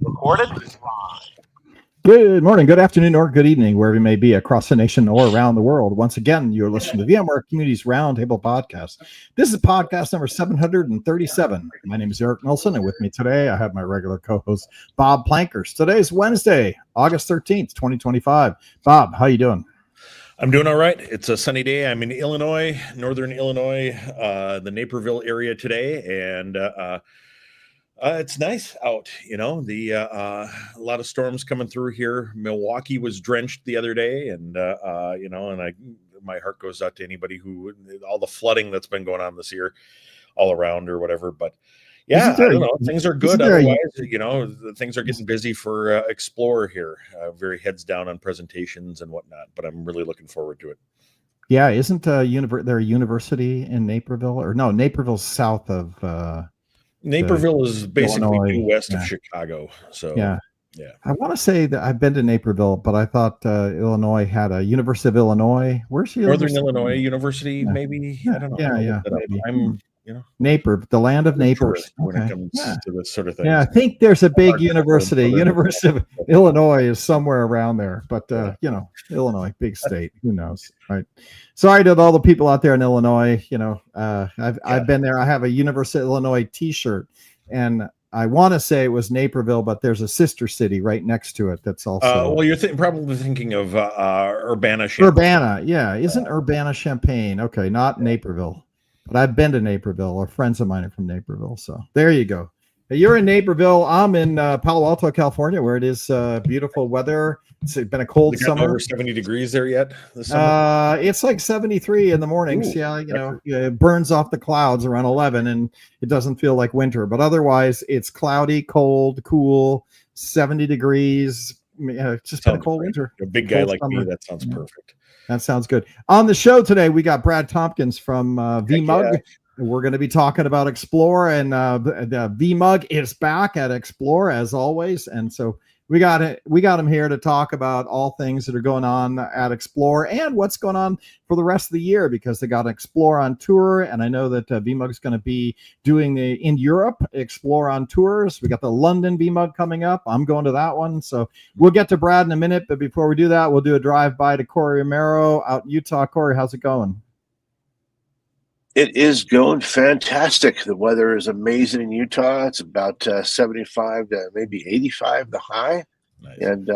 Recorded? Good morning, good afternoon, or good evening, wherever you may be across the nation or around the world. Once again, you're listening to the VMware Communities Roundtable Podcast. This is podcast number 737. My name is Eric Nelson, and with me today, I have my regular co-host, Bob Plankers. Today's Wednesday, August 13th, 2025. Bob, how you doing? I'm doing all right. It's a sunny day. I'm in Illinois, northern Illinois, the Naperville area today, and it's nice out. You know, a lot of storms coming through here. Milwaukee was drenched the other day, and my heart goes out to anybody who all the flooding that's been going on this year, all around or whatever. But yeah, I don't know. Things are good. Otherwise, things are getting busy for Explorer here. Very heads down on presentations and whatnot. But I'm really looking forward to it. Yeah, isn't there a university in Naperville? Or no, Naperville's south of. Naperville is basically Illinois, due west of Chicago. So yeah. I want to say that I've been to Naperville, but I thought Illinois had a University of Illinois. Where's the Northern Illinois University? Yeah. Maybe. Yeah. I don't know. Yeah. Maybe. I'm Naper, the land of Naples. When it comes to this sort of thing. Yeah, I think there's a big university. University of Illinois is somewhere around there, but Illinois, big state. Who knows, right? Sorry to all the people out there in Illinois. I've been there. I have a University of Illinois T-shirt, and I want to say it was Naperville, but there's a sister city right next to it. That's also. Well, you're probably thinking of Urbana. Urbana, yeah, isn't Urbana Champaign? Okay, not Naperville. But I've been to Naperville, or friends of mine are from Naperville. So there you go. You're in Naperville. I'm in Palo Alto, California, where it is beautiful weather. It's been a cold summer. Over 70 degrees there yet this summer? It's like 73 in the mornings. Ooh, it burns off the clouds around 11, and it doesn't feel like winter. But otherwise, it's cloudy, cold, cool, 70 degrees. It's just been a cold winter. A big guy like me, that sounds perfect. That sounds good. On the show today, we got Brad Tompkins from VMUG. Yeah. We're going to be talking about Explore, and the VMUG is back at Explore as always. And so we got him here to talk about all things that are going on at Explore and what's going on for the rest of the year, because they got Explore on tour, and I know that VMUG is going to be doing in Europe Explore on tours. We got the London VMUG coming up. I'm going to that one, so we'll get to Brad in a minute. But before we do that, we'll do a drive-by to Corey Romero out in Utah. Corey, how's it going? It is going fantastic. The weather is amazing in Utah. It's about 75 to maybe 85, the high. Nice. And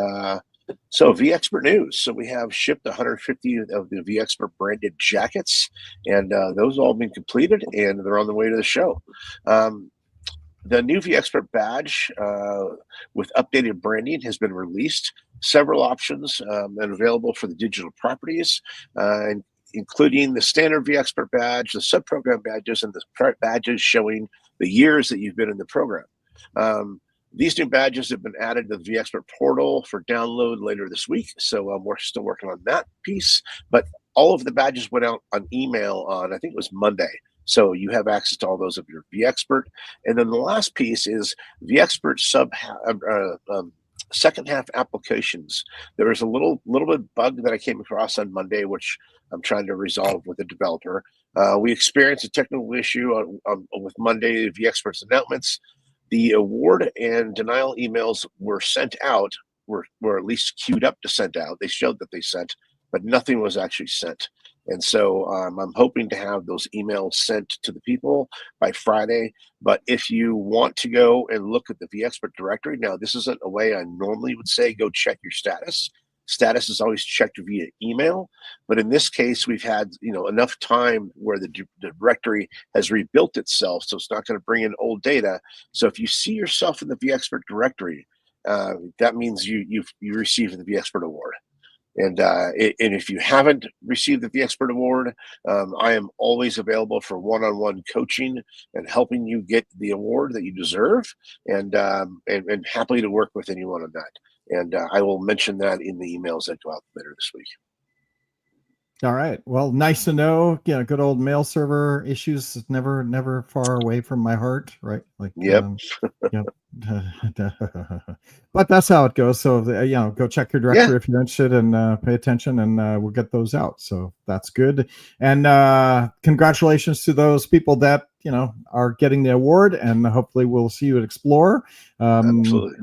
so vExpert news. So we have shipped 150 of the vExpert branded jackets, and those all been completed, and they're on the way to the show. The new vExpert badge with updated branding has been released. Several options and available for the digital properties, and including the standard vExpert badge, the sub-program badges, and the badges showing the years that you've been in the program. These new badges have been added to the vExpert portal for download later this week, so we're still working on that piece. But all of the badges went out on email on, I think it was Monday, so you have access to all those of your vExpert. And then the last piece is vExpert second half applications. There was a little bit bug that I came across on Monday, which I'm trying to resolve with the developer. We experienced a technical issue with Monday vExpert's announcements. The award and denial emails were sent out, were at least queued up to send out. They showed that they sent, but nothing was actually sent. And so I'm hoping to have those emails sent to the people by Friday. But if you want to go and look at the vExpert directory, now this isn't a way I normally would say go check your status. Status is always checked via email. But in this case, we've had enough time where the directory has rebuilt itself, so it's not going to bring in old data. So if you see yourself in the vExpert directory, that means you received the vExpert award. And if you haven't received the vExpert award, I am always available for one-on-one coaching and helping you get the award that you deserve, and happily to work with anyone on that. And I will mention that in the emails that go out later this week. All right. Well, nice to know. Good old mail server issues is never far away from my heart, right? Like, Yep. yep. But that's how it goes. So, go check your directory if you're interested, and pay attention, and we'll get those out. So that's good. And congratulations to those people that are getting the award, and hopefully we'll see you at Explore. Absolutely.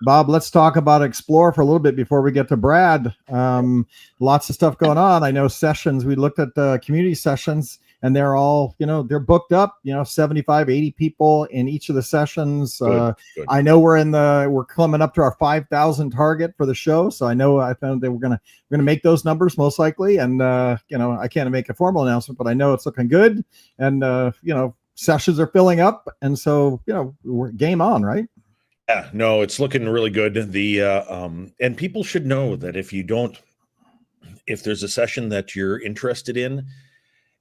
Bob, let's talk about Explore for a little bit before we get to Brad. Lots of stuff going on. I know sessions. We looked at the community sessions, and they're all, they're booked up, 75, 80 people in each of the sessions. Good. I know we're coming up to our 5,000 target for the show. So I found that we're going to make those numbers most likely. And, I can't make a formal announcement, but I know it's looking good. And, sessions are filling up. And so, we're game on, right? Yeah, no, it's looking really good. And people should know that if there's a session that you're interested in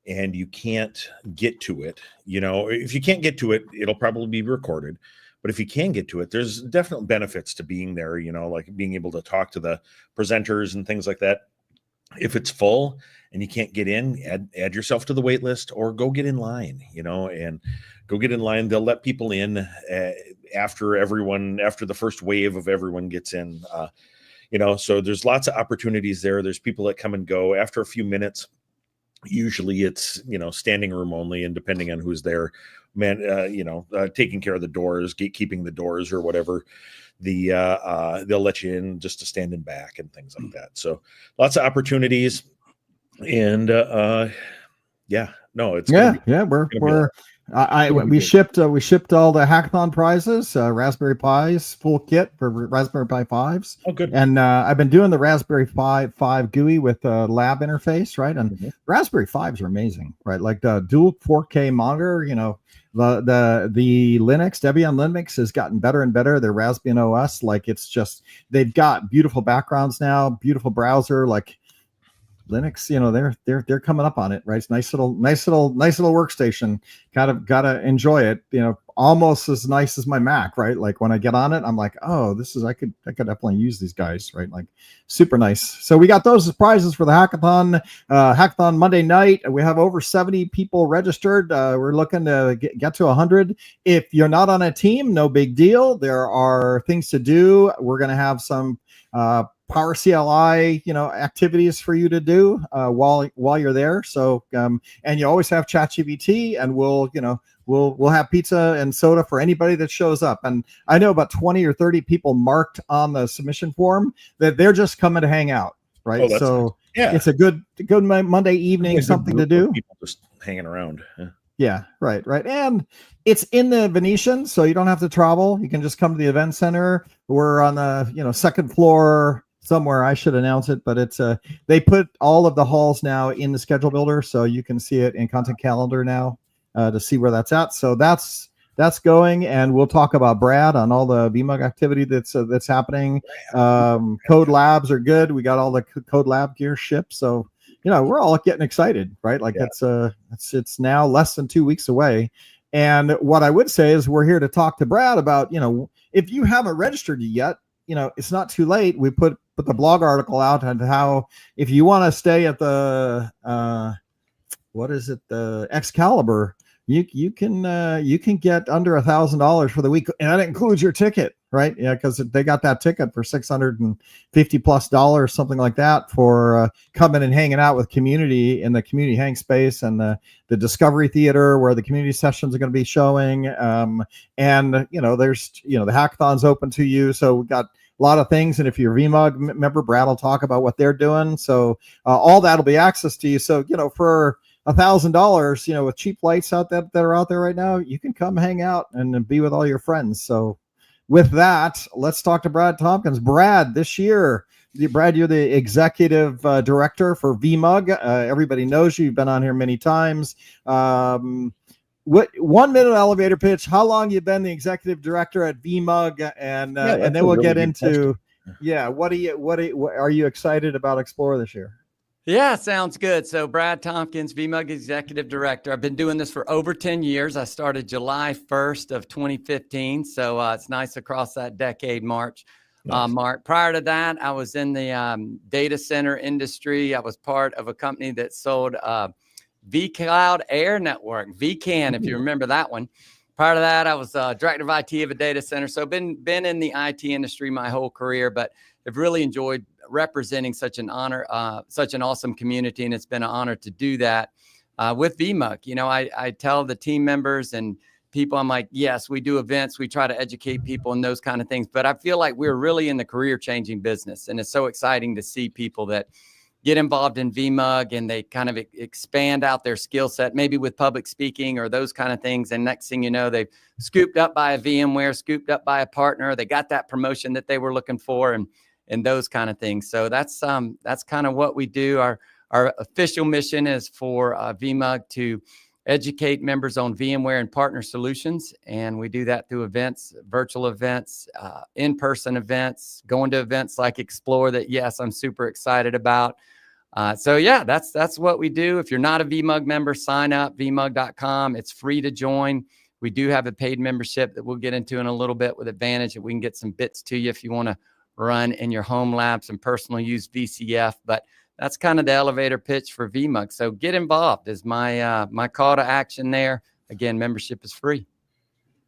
and you can't get to it, if you can't get to it, it'll probably be recorded. But if you can get to it, there's definite benefits to being there, like being able to talk to the presenters and things like that. If it's full and you can't get in, add yourself to the wait list, or go get in line, and go get in line. They'll let people in after the first wave of everyone gets in, so there's lots of opportunities there. There's people that come and go after a few minutes. Usually it's, standing room only, and depending on who's there, taking care of the doors, gatekeeping the doors or whatever, they'll let you in just to stand in back and things like that. So lots of opportunities. And we shipped all the hackathon prizes, Raspberry Pis, full kit for Raspberry Pi 5s. Oh, good. And I've been doing the Raspberry Pi 5 GUI with a lab interface, right? And Raspberry 5s are amazing, right? Like the dual 4K monitor, the Linux, Debian Linux has gotten better and better. Their Raspbian OS, like they've got beautiful backgrounds now, beautiful browser, like Linux, they're coming up on it, right? It's nice little workstation. Gotta enjoy it. Almost as nice as my Mac, right? Like when I get on it, I'm like, oh, I could definitely use these guys, right? Like super nice. So we got those prizes for the hackathon. Hackathon Monday night. We have over 70 people registered. We're looking to get to 100. If you're not on a team, no big deal. There are things to do. We're gonna have some Power CLI, activities for you to do while you're there. So, and you always have ChatGPT, and we'll have pizza and soda for anybody that shows up. And I know about 20 or 30 people marked on the submission form that they're just coming to hang out, right? Oh, so nice. It's a good Monday evening, something to do. People just hanging around. Yeah, right. And it's in the Venetian, so you don't have to travel. You can just come to the event center. We're on the second floor somewhere. I should announce it, but it's they put all of the halls now in the schedule builder, so you can see it in Content Calendar now to see where that's at. So that's going, and we'll talk about Brad on all the VMUG activity that's happening. Code labs are good. We got all the code lab gear shipped, so we're all getting excited, right? Like it's now less than 2 weeks away. And what I would say is we're here to talk to Brad about, if you haven't registered yet, it's not too late. We put the blog article out on how, if you want to stay at the the Excalibur, you can get under $1,000 for the week, and that includes your ticket, right? Yeah, because they got that ticket for $650+ something like that for coming and hanging out with community in the community hang space and the Discovery Theater where the community sessions are going to be showing. And there's the hackathon's open to you, so we got a lot of things. And if you're a VMUG member, Brad will talk about what they're doing. So all that'll be access to you. So for $1,000, with cheap lights that are out there right now, you can come hang out and be with all your friends. So with that, let's talk to Brad Tompkins. Brad, this year, you're the executive director for VMUG. Everybody knows you. You've been on here many times. What 1 minute elevator pitch? How long you been the executive director at VMUG, and then we'll really get into what are you excited about Explore this year? Yeah, sounds good. So Brad Tompkins, VMUG Executive Director. I've been doing this for over 10 years. I started July 1st of 2015. So it's nice across that decade march. Nice. Mark. Prior to that, I was in the data center industry. I was part of a company that sold vCloud Air Network, vCAN, if you remember that one. Prior to that, I was director of IT of a data center. So been in the IT industry my whole career, but have really enjoyed representing such an awesome community. And it's been an honor to do that with VMUG. You know, I tell the team members and people, I'm like, yes, we do events. We try to educate people and those kind of things. But I feel like we're really in the career changing business. And it's so exciting to see people that get involved in VMUG and they kind of expand out their skill set, maybe with public speaking or those kind of things. And next thing you know, they've scooped up by a VMware, scooped up by a partner. They got that promotion that they were looking for and those kind of things. So that's kind of what we do. Our official mission is for VMUG to educate members on VMware and partner solutions. And we do that through events, virtual events, in-person events, going to events like Explore that, yes, I'm super excited about. So yeah, that's what we do. If you're not a VMUG member, sign up, vmug.com. It's free to join. We do have a paid membership that we'll get into in a little bit with Advantage, that we can get some bits to you if you want to run in your home labs and personal use VCF. But that's kind of the elevator pitch for VMUG. So get involved is my call to action there. Again, membership is free.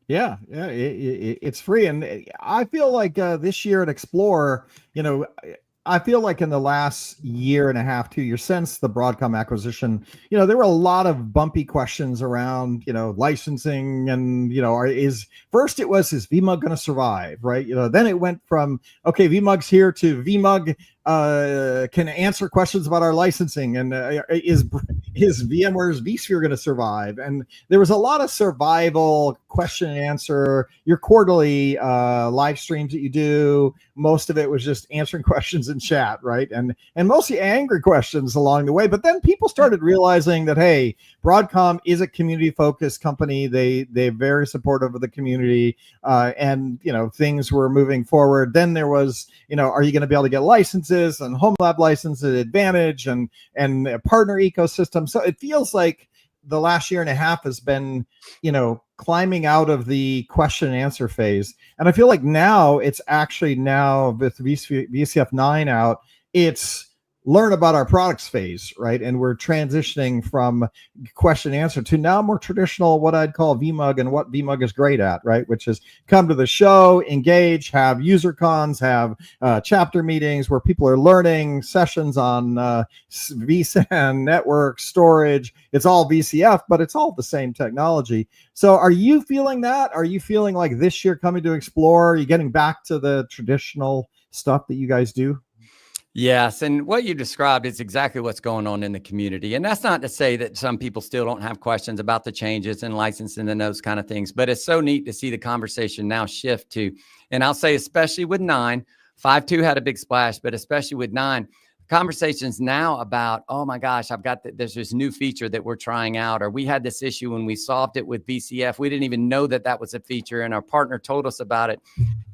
Yeah, it's free. And I feel like this year at Explore, you know, I feel like in the last year and a half, 2 years since the Broadcom acquisition, you know, there were a lot of bumpy questions around, you know, licensing and, you know, is VMUG going to survive, right? You know, then it went from, okay, VMUG's here to VMUG can answer questions about our licensing, and is VMware's vSphere going to survive? And there was a lot of survival question and answer. Your quarterly live streams that you do, most of it was just answering questions in chat, right? And mostly angry questions along the way. But then people started realizing that, hey, Broadcom is a community-focused company. They're very supportive of the community, and you know, things were moving forward. Then there was, you know, are you going to be able to get licenses and home lab licenses, Advantage, and a partner ecosystem? So it feels like the last year and a half has been, you know, climbing out of the question and answer phase. And I feel like now it's actually with VCF 9 out, it's learn about our products phase, right? And we're transitioning from question and answer to now more traditional, what I'd call VMUG, and what VMUG is great at, right? Which is come to the show, engage, have user cons, have chapter meetings where people are learning, sessions on vSAN, network, storage. It's all VCF, but it's all the same technology. So are you feeling that? Are you feeling like this year coming to Explore, are you getting back to the traditional stuff that you guys do? Yes. And what you described is exactly what's going on in the community. And that's not to say that some people still don't have questions about the changes and licensing and those kind of things, but it's so neat to see the conversation now shift to, and I'll say, especially with 9, 5.2 had a big splash, but especially with 9, conversations now about, oh my gosh, there's this new feature that we're trying out, or we had this issue when we solved it with VCF. We didn't even know that was a feature, and our partner told us about it,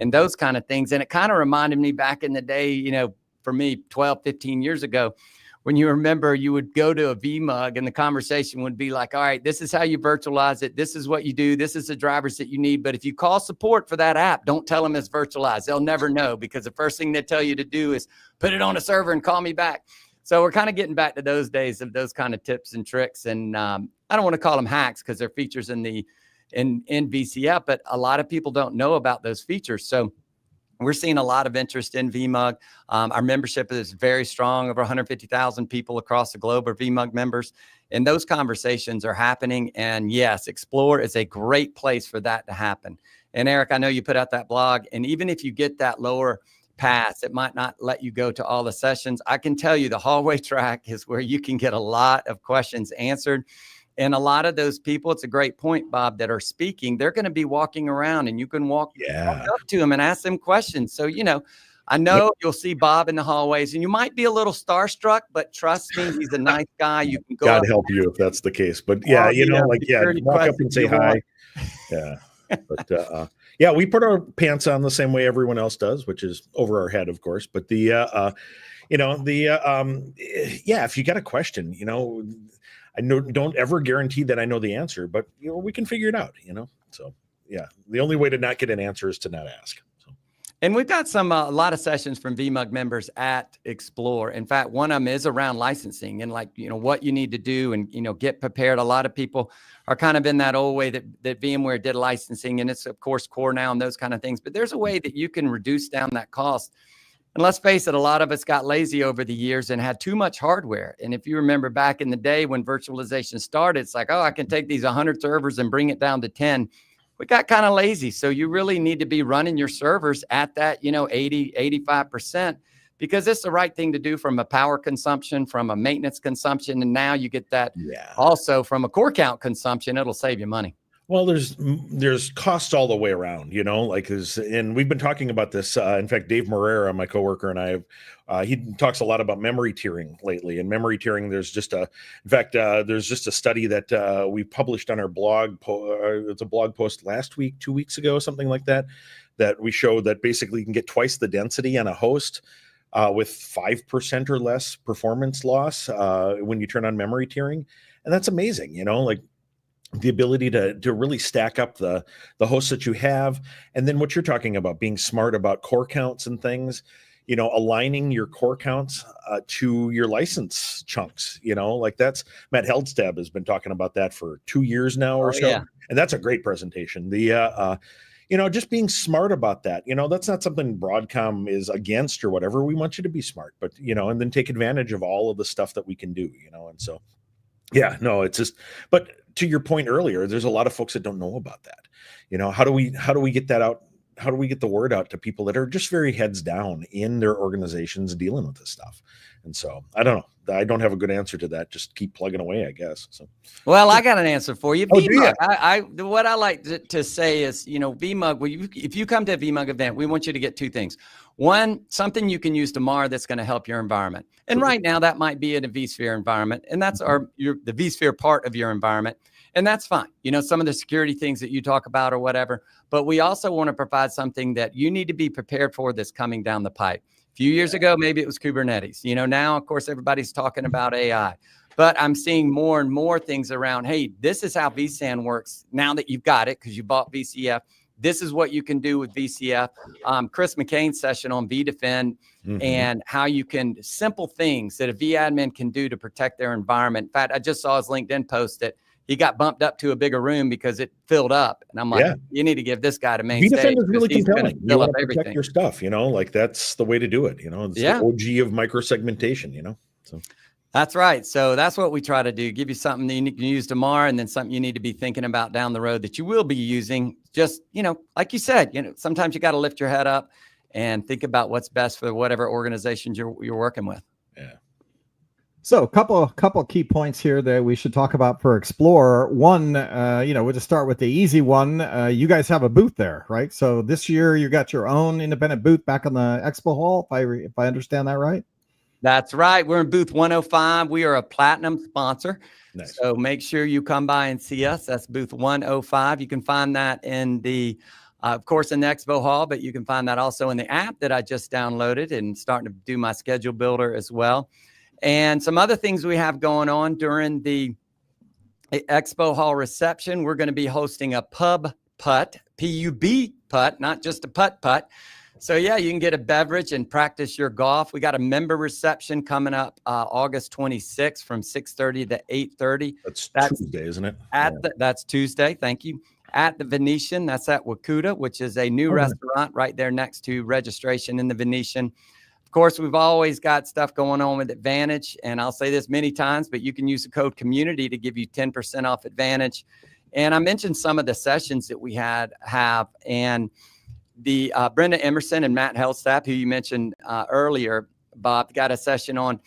and those kind of things. And it kind of reminded me back in the day, you know, for me, 12, 15 years ago, when you remember you would go to a VMUG and the conversation would be like, all right, this is how you virtualize it. This is what you do. This is the drivers that you need. But if you call support for that app, don't tell them it's virtualized. They'll never know, because the first thing they tell you to do is put it on a server and call me back. So we're kind of getting back to those days of those kind of tips and tricks. And I don't want to call them hacks because they're features in VCF, but a lot of people don't know about those features. So we're seeing a lot of interest in VMUG. Our membership is very strong. Over 150,000 people across the globe are VMUG members. And those conversations are happening. And yes, Explore is a great place for that to happen. And Eric, I know you put out that blog. And even if you get that lower pass, it might not let you go to all the sessions. I can tell you the hallway track is where you can get a lot of questions answered. And a lot of those people, it's a great point, Bob, that are speaking, they're going to be walking around, and you can walk up to them and ask them questions. So, you know, I know you'll see Bob in the hallways, and you might be a little starstruck, but trust me, he's a nice guy. You can go. God help you if that's the case. But yeah, you know, like, yeah, walk up and say hi. Yeah. But yeah, we put our pants on the same way everyone else does, which is over our head, of course. But yeah, if you got a question, you know, I don't ever guarantee that I know the answer, but you know, we can figure it out, you know? So yeah, the only way to not get an answer is to not ask. So. And we've got a lot of sessions from VMUG members at Explore. In fact, one of them is around licensing and what you need to do and, get prepared. A lot of people are kind of in that old way that VMware did licensing, and it's of course core now and those kind of things. But there's a way that you can reduce down that cost. And let's face it, a lot of us got lazy over the years and had too much hardware. And if you remember back in the day when virtualization started, it's like, oh, I can take these 100 servers and bring it down to 10. We got kind of lazy. So you really need to be running your servers at that, 80, 85%, because it's the right thing to do from a power consumption, from a maintenance consumption. And now you get that also from a core count consumption. It'll save you money. Well, there's costs all the way around, and we've been talking about this. In fact, Dave Morera, my coworker, and I, he talks a lot about memory tiering lately. And memory tiering, there's just a study that we published on our blog. It's a blog post last week, 2 weeks ago, something like that, that we showed that basically you can get twice the density on a host with 5% or less performance loss when you turn on memory tiering, and that's amazing. The ability to really stack up the hosts that you have. And then what you're talking about, being smart about core counts and things, aligning your core counts to your license chunks, that's Matt Heldstab has been talking about that for 2 years now or so. Yeah. And that's a great presentation. Just being smart about that, that's not something Broadcom is against or whatever. We want you to be smart, but, and then take advantage of all of the stuff that we can do, and so, yeah, no, it's just, but to your point earlier, there's a lot of folks that don't know about that. How do we get that out? How do we get the word out to people that are just very heads down in their organizations dealing with this stuff? And so I don't know. I don't have a good answer to that. Just keep plugging away, I guess. So, well, I got an answer for you. VMUG. What I like to say is, VMUG, if you come to a VMUG event, we want you to get two things. One, something you can use tomorrow that's going to help your environment. And right now that might be in a vSphere environment, and that's the vSphere part of your environment. And that's fine. Some of the security things that you talk about or whatever, but we also want to provide something that you need to be prepared for that's coming down the pipe. A few years ago, maybe it was Kubernetes. Now, of course, everybody's talking about AI, but I'm seeing more and more things around, hey, this is how vSAN works now that you've got it because you bought VCF. This is what you can do with VCF. Chris McCain's session on vDefend and how you can, simple things that a vAdmin can do to protect their environment. In fact, I just saw his LinkedIn post that he got bumped up to a bigger room because it filled up. And I'm like, you need to give this guy to main stage. vDefend is really compelling. You want to protect your stuff, that's the way to do it. It's the OG of microsegmentation, so. That's right. So that's what we try to do. Give you something that you can use tomorrow and then something you need to be thinking about down the road that you will be using. Just, like you said, sometimes you got to lift your head up and think about what's best for whatever organizations you're working with. Yeah. So a couple key points here that we should talk about for Explore. One, we'll just start with the easy one. You guys have a booth there, right? So this year you got your own independent booth back on the expo hall, if I understand that right. That's right. We're in booth 105. We are a platinum sponsor. Nice. So make sure you come by and see us. That's booth 105. You can find that in the, of course, in the expo hall, but you can find that also in the app that I just downloaded and starting to do my schedule builder as well. And some other things we have going on during the expo hall reception. We're going to be hosting a pub putt, P-U-B putt, not just a putt. So yeah, you can get a beverage and practice your golf. We got a member reception coming up August 26th from 6:30 to 8:30. That's Tuesday, isn't it? That's Tuesday. Thank you. At the Venetian, that's at Wakuta, which is a new restaurant right there next to registration in the Venetian. Of course, we've always got stuff going on with Advantage, and I'll say this many times, but you can use the code community to give you 10% off Advantage. And I mentioned some of the sessions that we have, and the Brenda Emerson and Matt Helstap, who you mentioned earlier, Bob, got a session on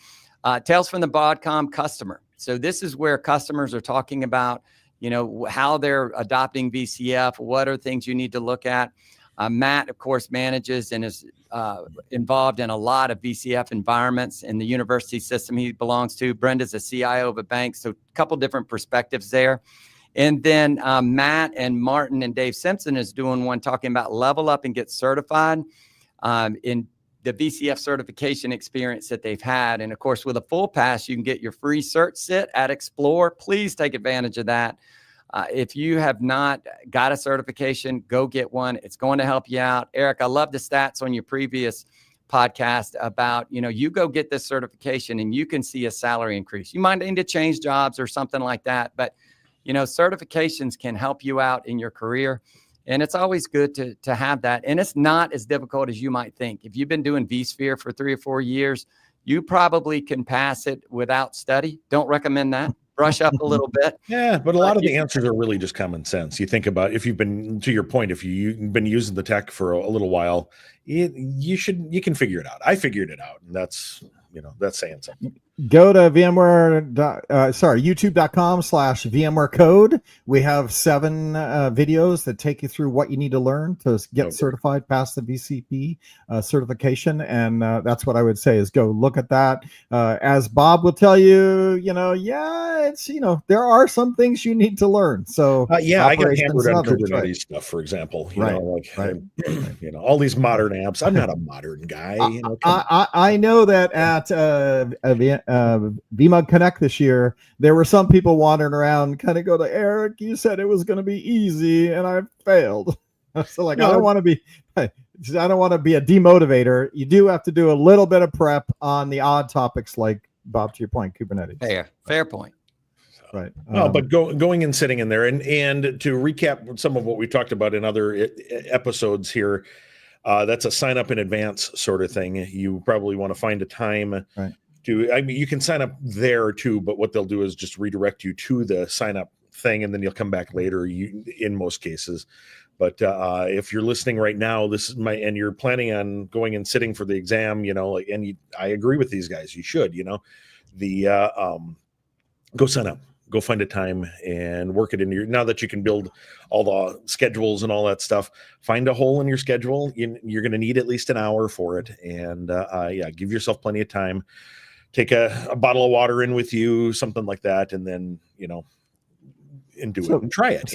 Tales from the Broadcom customer. So this is where customers are talking about, how they're adopting VCF, what are things you need to look at. Matt, of course, manages and is involved in a lot of VCF environments in the university system he belongs to. Brenda's a CIO of a bank, so a couple different perspectives there. And then Matt and Martin and Dave Simpson is doing one talking about level up and get certified in the VCF certification experience that they've had. And of course, with a full pass, you can get your free cert sit at Explore. Please take advantage of that. If you have not got a certification, go get one. It's going to help you out. Eric, I love the stats on your previous podcast about, you go get this certification and you can see a salary increase. You might need to change jobs or something like that, but certifications can help you out in your career. And it's always good to have that. And it's not as difficult as you might think. If you've been doing vSphere for 3 or 4 years, you probably can pass it without study. Don't recommend that. Brush up a little bit. Yeah, but a lot of the answers are really just common sense. You think about, if you've been, to your point, if you've been using the tech for a little while, you can figure it out. I figured it out, and that's saying something. Go to youtube.com/VMware code. We have 7 videos that take you through what you need to learn to get certified, pass the VCP certification. And that's what I would say is go look at that. As Bob will tell you, it's, there are some things you need to learn. So I got hammered on Kubernetes stuff, for example, all these modern apps. I'm not a modern guy. I know that at VMUG Connect this year, there were some people wandering around kind of go to Eric, you said it was going to be easy and I failed. So I don't want to be a demotivator. You do have to do a little bit of prep on the odd topics, like Bob, to your point, Kubernetes. Fair point. Right. But going and sitting in there and to recap some of what we talked about in other episodes here, that's a sign up in advance sort of thing. You probably want to find a time. Right. You can sign up there too, but what they'll do is just redirect you to the sign up thing, and then you'll come back later. In most cases, but if you're listening right now, and you're planning on going and sitting for the exam, I agree with these guys. You should, go sign up, go find a time and work it in now that you can build all the schedules and all that stuff. Find a hole in your schedule. You're going to need at least an hour for it, and give yourself plenty of time. Take a bottle of water in with you, something like that, and then, and do it and try it.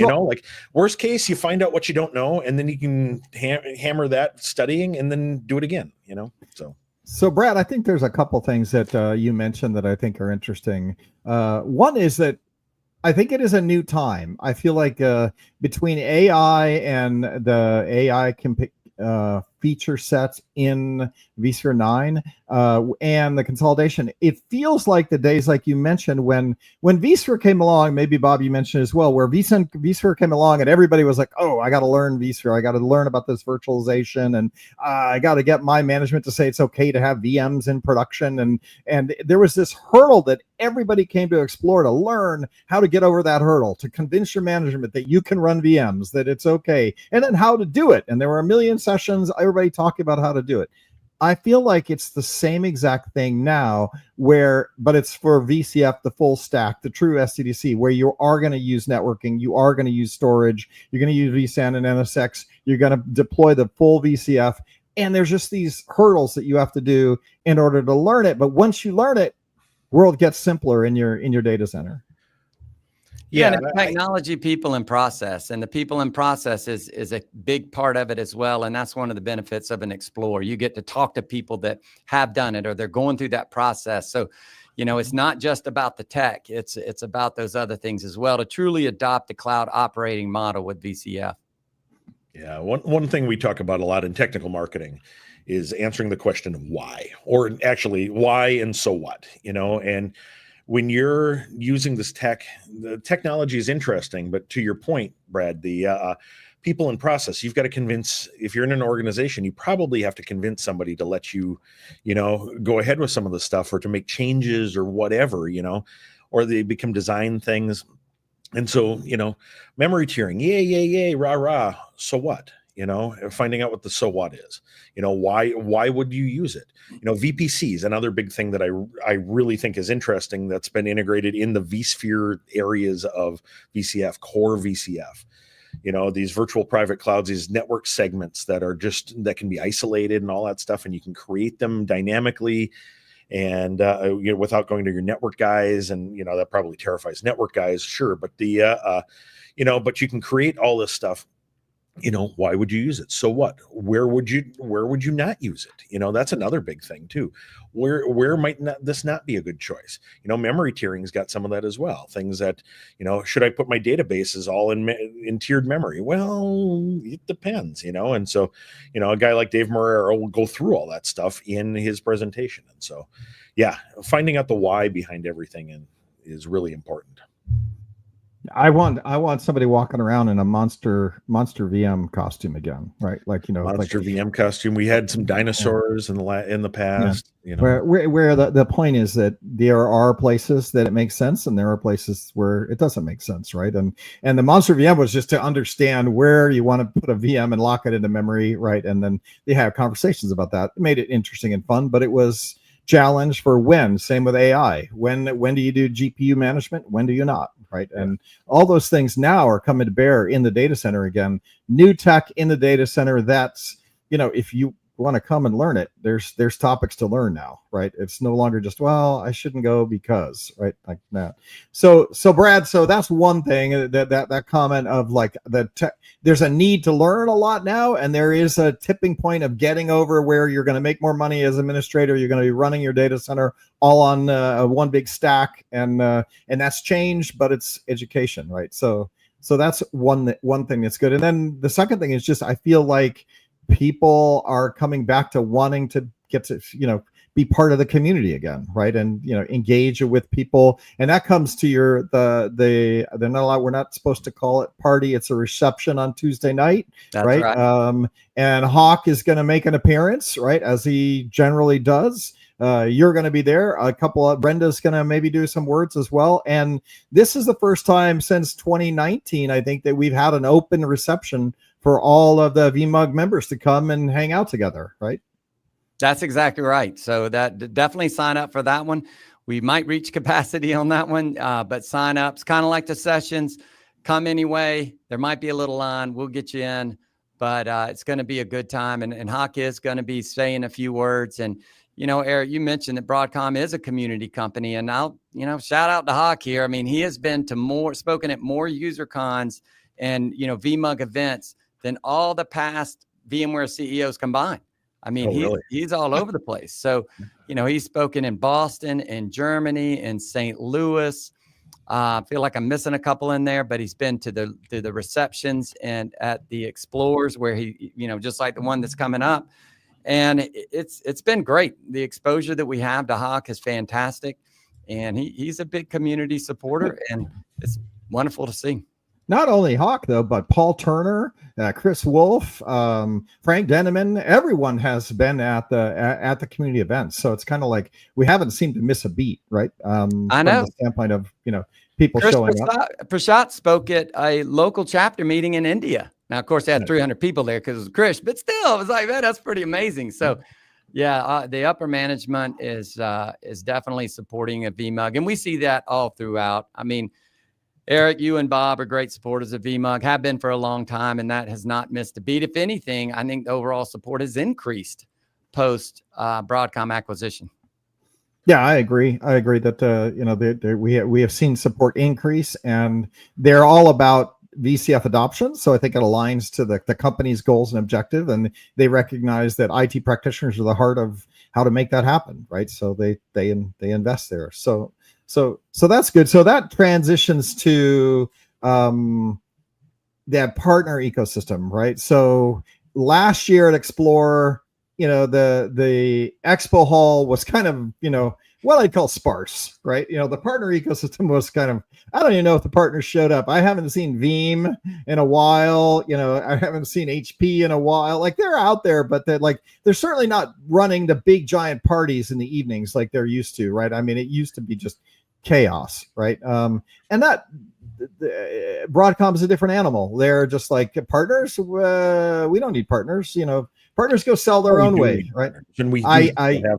Worst case, you find out what you don't know, and then you can hammer that studying and then do it again, So Brad, I think there's a couple things that you mentioned that I think are interesting. One is that I think it is a new time. I feel like between AI and the AI feature sets in vSphere 9 and the consolidation, it feels like the days, like you mentioned, when vSphere came along, maybe Bob, you mentioned as well, where vSphere came along and everybody was like, oh, I got to learn vSphere. I got to learn about this virtualization, and I got to get my management to say it's okay to have VMs in production. And there was this hurdle that everybody came to explore, to learn how to get over that hurdle, to convince your management that you can run VMs, that it's okay, and then how to do it. And there were a million sessions, everybody talking about how to do it. I feel like it's the same exact thing now, but it's for VCF, the full stack, the true SDDC, where you are going to use networking, you are going to use storage, you're going to use vSAN and NSX, you're going to deploy the full VCF, and there's just these hurdles that you have to do in order to learn it. But once you learn it, world gets simpler in your data center. Yeah, and technology, people, and process. And the people and process is a big part of it as well. And that's one of the benefits of an Explorer. You get to talk to people that have done it, or they're going through that process. So, it's not just about the tech. It's about those other things as well, to truly adopt the cloud operating model with VCF. Yeah, one thing we talk about a lot in technical marketing is answering the question of why, or actually why and so what, and when you're using this tech, the technology is interesting, but to your point, Brad, the people and process, you've got to convince, if you're in an organization, you probably have to convince somebody to let you, go ahead with some of the stuff, or to make changes or whatever, or they become design things. And so, memory tiering, yay, rah, rah. So what? Finding out what the so what is, why would you use it? VPCs, another big thing that I really think is interesting that's been integrated in the vSphere areas of VCF, core VCF. These virtual private clouds, these network segments that can be isolated and all that stuff, and you can create them dynamically and without going to your network guys, and that probably terrifies network guys, sure, but but you can create all this stuff why would you use it? So what? Where would you not use it? That's another big thing too. Where might this not be a good choice? Memory tiering's got some of that as well. Things that, should I put my databases all in tiered memory? Well, it depends, and so, a guy like Dave Marrero will go through all that stuff in his presentation. And so, yeah, finding out the why behind everything is really important. I want somebody walking around in a monster VM costume again, right? Monster VM costume. We had some dinosaurs in the past. Where the point is that there are places that it makes sense, and there are places where it doesn't make sense, right? And the monster VM was just to understand where you want to put a VM and lock it into memory, right? And then they have conversations about that. It made it interesting and fun, but it was challenge for when. Same with AI. When do you do GPU management? When do you not? Right. And all those things now are coming to bear in the data center again. New tech in the data center. That's, if you want to come and learn it, there's topics to learn now, right? It's no longer just, well, I shouldn't go because, right, like that. So Brad, so that's one thing, that comment of like there's a need to learn a lot now, and there is a tipping point of getting over where you're going to make more money as administrator. You're going to be running your data center all on one big stack, and that's changed, but it's education, right? So that's one thing that's good. And then the second thing is just, I feel like people are coming back to wanting to get to, be part of the community again, right? And, engage with people. And that comes to they're not allowed, we're not supposed to call it party. It's a reception on Tuesday night, right? And Hawk is going to make an appearance, right? As he generally does. You're going to be there. A couple of Brenda's going to maybe do some words as well. And this is the first time since 2019, I think, that we've had an open reception for all of the VMUG members to come and hang out together, right? That's exactly right. So that definitely sign up for that one. We might reach capacity on that one, but sign ups, kind of like the sessions, come anyway. There might be a little line. We'll get you in, but it's going to be a good time. And Hawk is going to be saying a few words. And, Eric, you mentioned that Broadcom is a community company, and I'll, shout out to Hawk here. I mean, he has been to spoken at more user cons and, VMUG events than all the past VMware CEOs combined. I mean, he's all over the place. So, he's spoken in Boston, in Germany, in St. Louis. I feel like I'm missing a couple in there, but he's been to the receptions and at the Explorers where he, just like the one that's coming up. And it's been great. The exposure that we have to Hawk is fantastic. And he's a big community supporter, and it's wonderful to see. Not only Hawk, though, but Paul Turner, Chris Wolf, Frank Denneman, everyone has been at the community events. So it's kind of like we haven't seemed to miss a beat, right? I know. From the standpoint of, people Chris showing up. Prashant spoke at a local chapter meting in India. Now, of course, they had 300 people there because it was Chris, but still, it was like, man, that's pretty amazing. So, yeah, the upper management is definitely supporting a VMUG, and we see that all throughout. I mean, Eric, you and Bob are great supporters of VMUG, have been for a long time, and that has not missed a beat. If anything, I think the overall support has increased post Broadcom acquisition. Yeah, I agree. I agree that we have seen support increase, and they're all about VCF adoption. So I think it aligns to the company's goals and objective, and they recognize that IT practitioners are the heart of how to make that happen, right? So they invest there. So that's good. So that transitions to that partner ecosystem, right? So last year at Explore, the expo hall was kind of, what I'd call sparse, right? The partner ecosystem was kind of, I don't even know if the partners showed up. I haven't seen Veeam in a while. I haven't seen HP in a while. Like, they're out there, but they're certainly not running the big giant parties in the evenings like they're used to, right? I mean, it used to be just chaos, right? And that Broadcom is a different animal. They're just like, partners. We don't need partners. Partners go sell their own way, right? And we have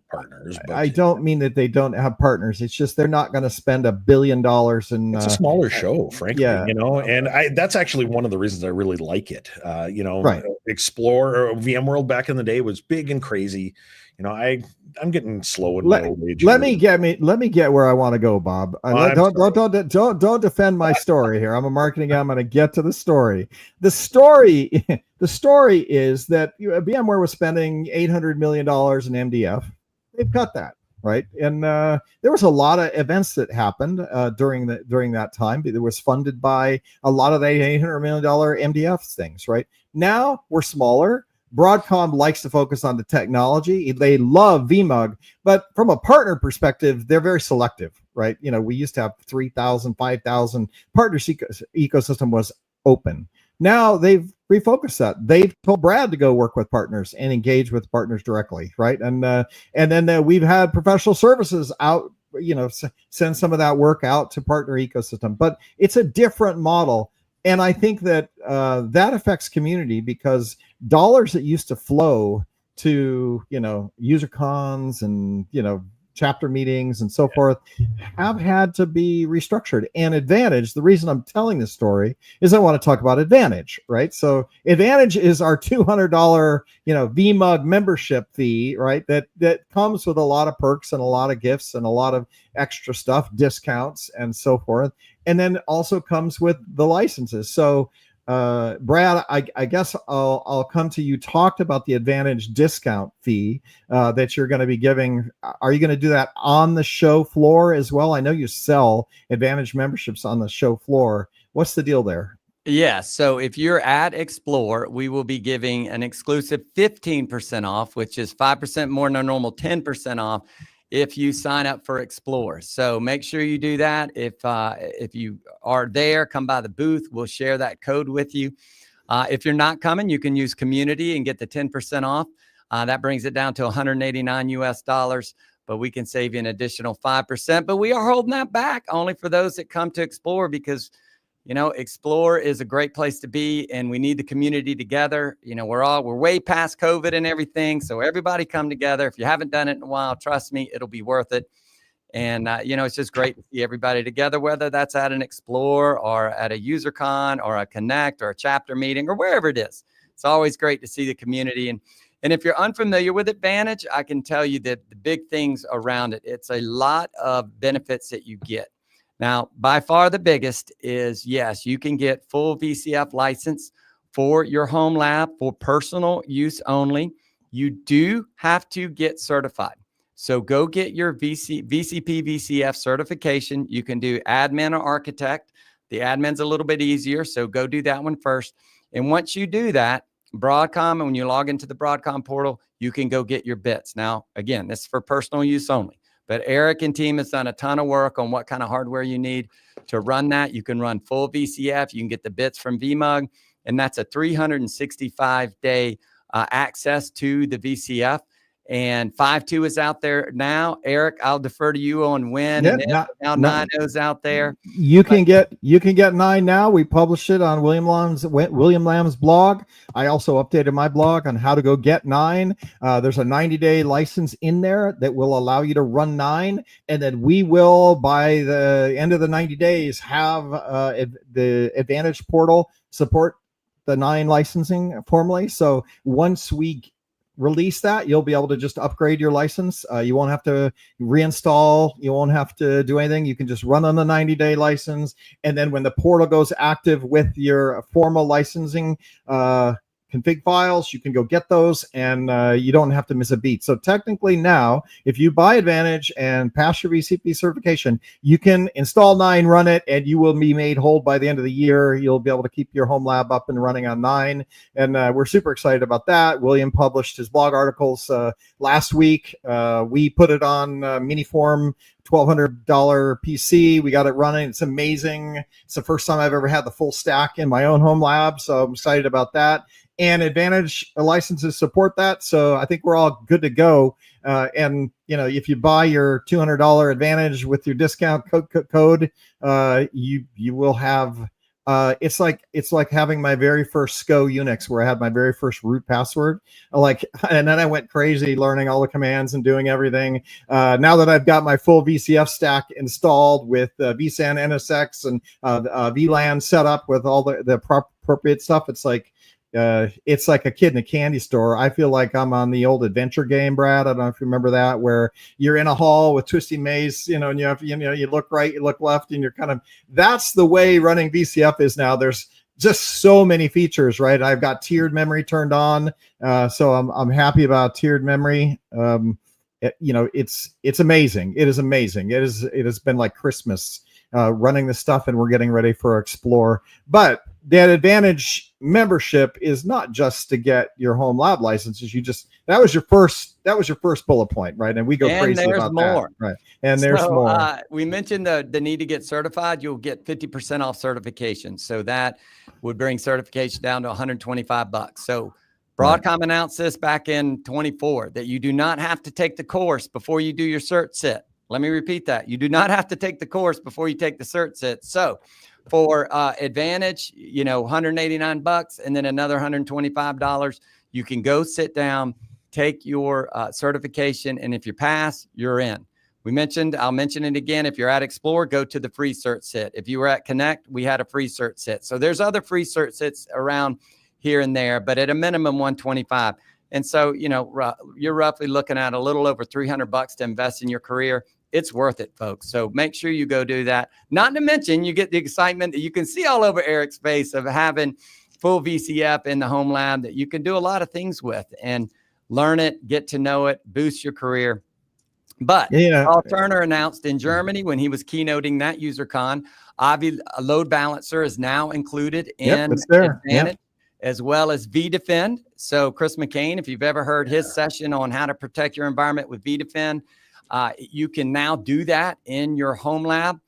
partners. But I don't mean that they don't have partners. It's just they're not going to spend $1 billion in. It's a smaller show, frankly. Yeah. And that's actually one of the reasons I really like it. Right. Explore or VMworld back in the day was big and crazy. I'm getting slow in my old age. Let me get where I want to go, Bob. Don't defend my story here. I'm a marketing guy. I'm going to get to the story. The story is that VMware was spending $800 million in MDF. They've cut that, right? And there was a lot of events that happened during that time. It was funded by a lot of the $800 million MDF things, right? Now we're smaller. Broadcom likes to focus on the technology. They love VMUG, but from a partner perspective, they're very selective, right? We used to have 3,000, 5,000 partners. Ecosystem was open. Now they've refocused that. They've told Brad to go work with partners and engage with partners directly, right? And then we've had professional services out, send some of that work out to partner ecosystem. But it's a different model. And I think that that affects community because dollars that used to flow to, user cons and, chapter meetings and so forth have had to be restructured. And Advantage, the reason I'm telling this story is I want to talk about Advantage, right? So Advantage is our $200, VMUG membership fee, right? That comes with a lot of perks and a lot of gifts and a lot of extra stuff, discounts and so forth. And then also comes with the licenses. So Brad, I guess I'll come to you. Talked about the Advantage discount fee that you're going to be giving. Are you going to do that on the show floor as well? I know you sell Advantage memberships on the show floor. What's the deal there? Yeah. So if you're at Explore, we will be giving an exclusive 15% off, which is 5% more than normal, 10% off if you sign up for Explore. So make sure you do that. If you are there, come by the booth. We'll share that code with you. If you're not coming, you can use Community and get the 10% off. That brings it down to $189 US, but we can save you an additional 5%. But we are holding that back only for those that come to Explore because Explore is a great place to be, and we need the community together. We're way past COVID and everything, so everybody come together. If you haven't done it in a while, trust me, it'll be worth it. And it's just great to see everybody together, whether that's at an Explore or at a UserCon or a Connect or a chapter meeting or wherever it is. It's always great to see the community. And if you're unfamiliar with Advantage, I can tell you that the big things around it, it's a lot of benefits that you get. Now, by far the biggest is, yes, you can get full VCF license for your home lab for personal use only. You do have to get certified. So go get your VCP VCF certification. You can do admin or architect. The admin's a little bit easier, so go do that one first. And once you do that, Broadcom, and when you log into the Broadcom portal, you can go get your bits. Now, again, this is for personal use only. But Eric and team has done a ton of work on what kind of hardware you need to run that. You can run full VCF. You can get the bits from VMUG, and that's a 365-day access to the VCF. And 5.2 is out there now. Eric, I'll defer to you on when. Yeah, and now 9.0 is out there. You can get 9 now. We published it on William Lamb's blog. I also updated my blog on how to go get 9. There's a 90-day license in there that will allow you to run 9, and then we will, by the end of the 90 days, have the Advantage portal support the 9 licensing formally. So once we release that, you'll be able to just upgrade your license. You won't have to reinstall. You won't have to do anything. You can just run on the 90-day license. And then when the portal goes active with your formal licensing config files, you can go get those, and you don't have to miss a beat. So technically now, if you buy Advantage and pass your VCP certification, you can install 9, run it, and you will be made whole by the end of the year. You'll be able to keep your home lab up and running on 9. And we're super excited about that. William published his blog articles last week. We put it on Miniform, $1,200 PC. We got it running. It's amazing. It's the first time I've ever had the full stack in my own home lab, so I'm excited about that. And Advantage licenses support that, so I think we're all good to go. And if you buy your $200 Advantage with your discount code, you will have. It's like having my very first SCO Unix, where I had my very first root password. And then I went crazy learning all the commands and doing everything. Now that I've got my full VCF stack installed with vSAN, NSX, and VLAN set up with all the appropriate stuff, it's like it's like a kid in a candy store. I feel like I'm on the old adventure game, Brad. I don't know if you remember that, where you're in a hall with twisty maze, and you look right, you look left, and that's the way running VCF is now. There's just so many features, right? I've got tiered memory turned on. So I'm happy about tiered memory. It's amazing. It is amazing. It has been like Christmas running this stuff, and we're getting ready for Explore. But that Advantage membership is not just to get your home lab licenses. That was your first bullet point, right? And we go crazy about more. That, right? And there's more. We mentioned the need to get certified. You'll get 50% off certification, so that would bring certification down to $125. So Broadcom announced this back in 24 that you do not have to take the course before you do your cert sit. Let me repeat that. You do not have to take the course before you take the cert sit. So for Advantage, $189 and then another $125, you can go sit down, take your certification, and if you pass, you're in. I'll mention it again. If you're at Explore, go to the free cert sit. If you were at Connect, we had a free cert sit. So there's other free cert sits around here and there, but at a minimum $125. And so, you're roughly looking at a little over $300 to invest in your career. It's worth it, folks. So make sure you go do that. Not to mention, you get the excitement that you can see all over Eric's face of having full VCF in the home lab that you can do a lot of things with and learn it, get to know it, boost your career. But Paul Turner announced in Germany when he was keynoting that UserCon, Avi load balancer is now included in Advantage, as well as vDefend. So Chris McCain, if you've ever heard his session on how to protect your environment with vDefend, you can now do that in your home lab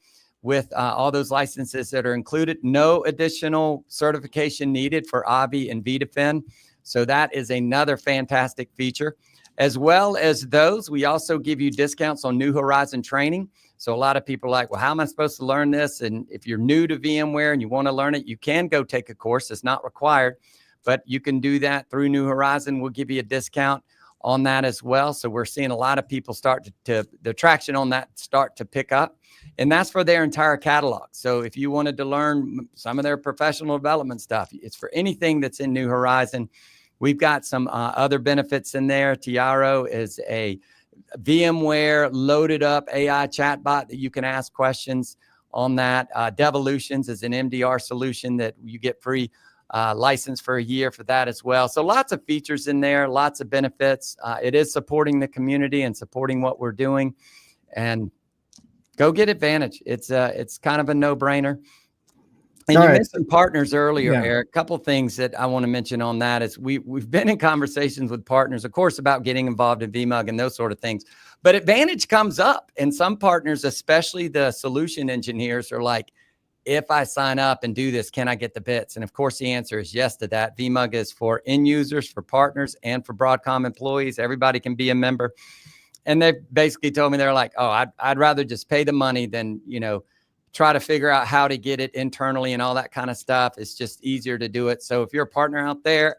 with all those licenses that are included. No additional certification needed for Avi and vDefend. So that is another fantastic feature. As well as those, we also give you discounts on New Horizon training. So a lot of people are like, well, how am I supposed to learn this? And if you're new to VMware and you want to learn it, you can go take a course. It's not required, but you can do that through New Horizon. We'll give you a discount on that as well. So we're seeing a lot of people start to the traction on that start to pick up. And that's for their entire catalog. So if you wanted to learn some of their professional development stuff, it's for anything that's in New Horizon. We've got some other benefits in there. Tiaro is a VMware loaded up AI chatbot that you can ask questions on that. Devolutions is an MDR solution that you get free license for a year for that as well. So lots of features in there, lots of benefits. It is supporting the community and supporting what we're doing. And go get Advantage. It's kind of a no-brainer. And you mentioned partners earlier, Eric. A couple of things that I want to mention on that is we've been in conversations with partners, of course, about getting involved in VMUG and those sort of things. But Advantage comes up, and some partners, especially the solution engineers, are like, if I sign up and do this, can I get the bits? And of course, the answer is yes to that. VMUG is for end users, for partners, and for Broadcom employees. Everybody can be a member. And they basically told me, they're like, oh, I'd rather just pay the money than, try to figure out how to get it internally and all that kind of stuff. It's just easier to do it. So if you're a partner out there,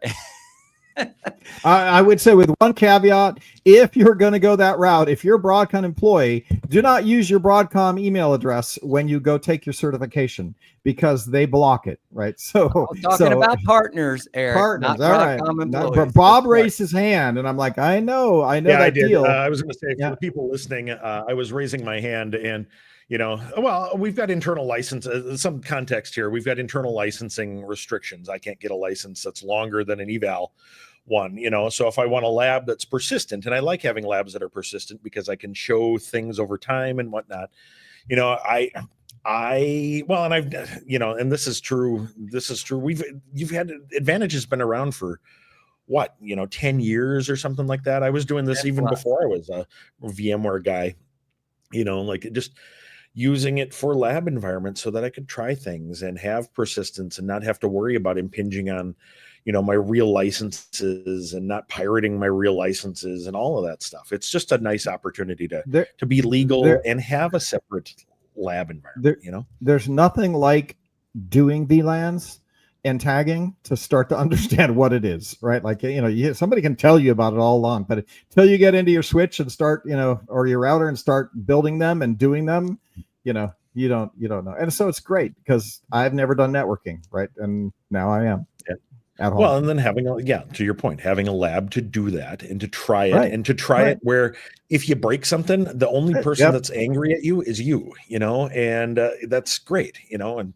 I would say with one caveat, if you're going to go that route, if you're a Broadcom employee, do not use your Broadcom email address when you go take your certification because they block it, right? So talking about partners, Eric, partners, not Broadcom employees. But Bob raised his hand, and I'm like, I know that deal. I was going to say, for the people listening, I was raising my hand, and we've got internal license, some context here. We've got internal licensing restrictions. I can't get a license that's longer than an eval one, so if I want a lab that's persistent, and I like having labs that are persistent because I can show things over time and whatnot, and this is true. You've had Advantage has been around for 10 years or something like that. I was doing this even before I was a VMware guy, just using it for lab environments so that I could try things and have persistence and not have to worry about impinging on, my real licenses and not pirating my real licenses and all of that stuff. It's just a nice opportunity to be legal and have a separate lab environment. There's nothing like doing VLANs and tagging to start to understand what it is, right? Like, somebody can tell you about it all along, but until you get into your switch and start, or your router and start building them and doing them, you don't know. And so it's great because I've never done networking, right? And now I am. at home. Well, and then to your point, having a lab to do that and to try it Right. and to try it where if you break something, the only person that's angry at you is you, and that's great, and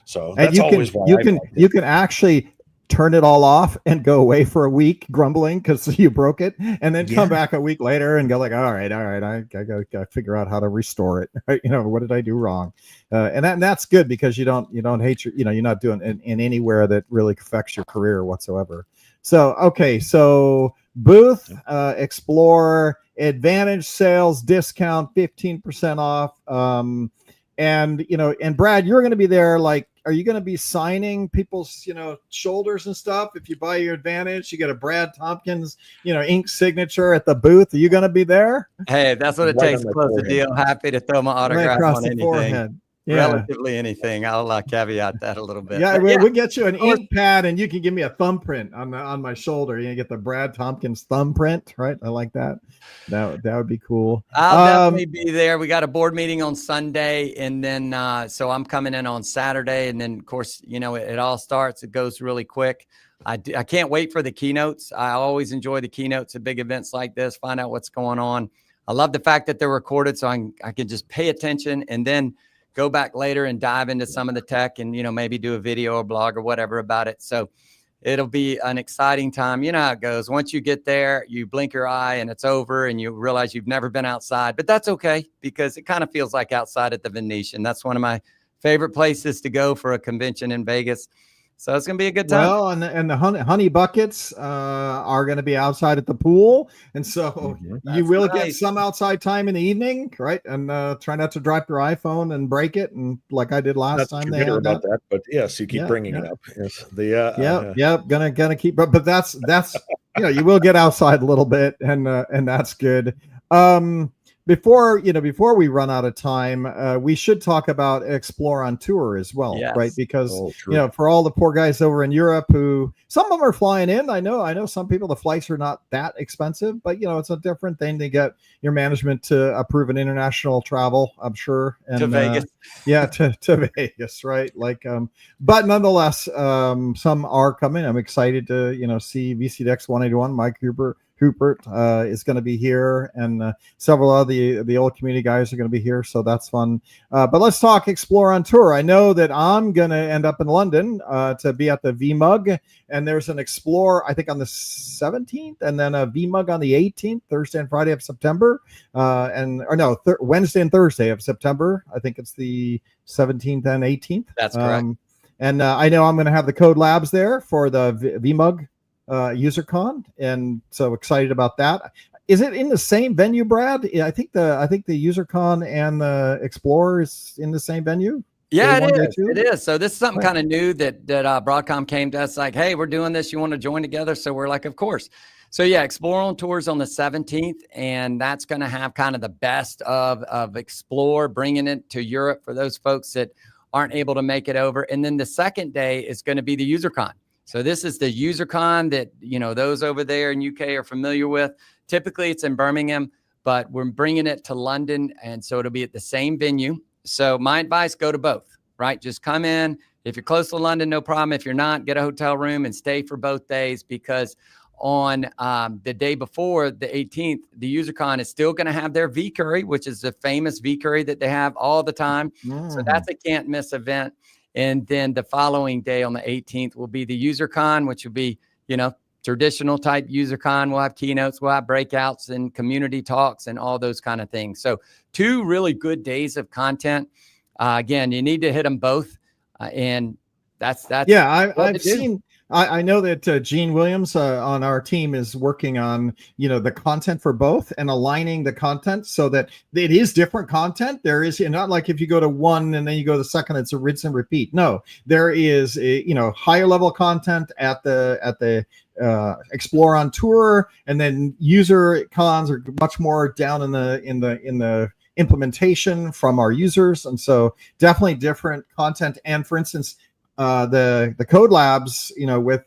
so And that's always why you can actually turn it all off and go away for a week grumbling because you broke it, and then come back a week later and go like, all right, I gotta figure out how to restore it. What did I do wrong? And that's good because you don't hate you're not doing it in anywhere that really affects your career whatsoever. So okay, so booth, Explore, Advantage sales discount 15% off. And Brad, you're going to be there. Like, are you going to be signing people's, shoulders and stuff? If you buy your Advantage, you get a Brad Tompkins, ink signature at the booth. Are you going to be there? Hey, that's what it takes to close the deal. Happy to throw my autograph on anything. Forehead. Yeah. Relatively anything. I'll caveat that a little bit. Yeah, we'll get you an ink pad, and you can give me a thumbprint on my shoulder. You get the Brad Tompkins thumbprint, right? I like that. That would be cool. I'll definitely be there. We got a board meeting on Sunday, and then so I'm coming in on Saturday, and then of course it all starts. It goes really quick. I can't wait for the keynotes. I always enjoy the keynotes at big events like this. Find out what's going on. I love the fact that they're recorded, so I can just pay attention and then go back later and dive into some of the tech and, maybe do a video or blog or whatever about it. So it'll be an exciting time. You know how it goes. Once you get there, you blink your eye and it's over and you realize you've never been outside, but that's okay because it kind of feels like outside at the Venetian. That's one of my favorite places to go for a convention in Vegas. So it's going to be a good time. Well, and the honey buckets are going to be outside at the pool. And so you will get some outside time in the evening, right? And try not to drop your iPhone and break it. And like I did last time. They had about that. But yes, you keep bringing it up. Yes, gonna keep. But that's you will get outside a little bit, and that's good. Before we run out of time, we should talk about Explore on Tour as well, right? Because for all the poor guys over in Europe who some of them are flying in. I know some people the flights are not that expensive, but it's a different thing to get your management to approve an international travel. I'm sure to Vegas, to Vegas, right? Like, but nonetheless, some are coming. I'm excited to see VCDX 181, Mike Hubert is going to be here, and several of the old community guys are going to be here, so that's fun. But let's talk Explore on Tour. I know that I'm going to end up in London to be at the VMUG, and there's an Explore, I think, on the 17th, and then a VMUG on the 18th, Thursday and Friday of September, Wednesday and Thursday of September. I think it's the 17th and 18th. That's correct. And I know I'm going to have the Code Labs there for the VMUG UserCon, and so excited about that. Is it in the same venue, Brad? I think the UserCon and the Explorer is in the same venue. Yeah, it is. So this is something kind of new that Broadcom came to us like, hey, we're doing this. You want to join together? So we're like, of course. So yeah, Explore on Tour is on the 17th, and that's going to have kind of the best of Explore, bringing it to Europe for those folks that aren't able to make it over. And then the second day is going to be the UserCon. So this is the UserCon that, those over there in UK are familiar with. Typically it's in Birmingham, but we're bringing it to London. And so it'll be at the same venue. So my advice, go to both, right? Just come in. If you're close to London, no problem. If you're not, get a hotel room and stay for both days, because on the day before the 18th, the UserCon is still going to have their V-Curry, which is the famous V-Curry that they have all the time. So that's a can't miss event. And then the following day on the 18th will be the UserCon, which will be, traditional type UserCon. We'll have keynotes, we'll have breakouts and community talks and all those kind of things. So 2 really good days of content. Again, you need to hit them both. And that's I've seen. I know that Gene Williams on our team is working on, the content for both and aligning the content so that it is different content. There is not like if you go to one and then you go to the second, it's a rinse and repeat. No, there is higher level content at the Explore on Tour, and then user cons are much more down in the implementation from our users, and so definitely different content. And for instance, the Code Labs, with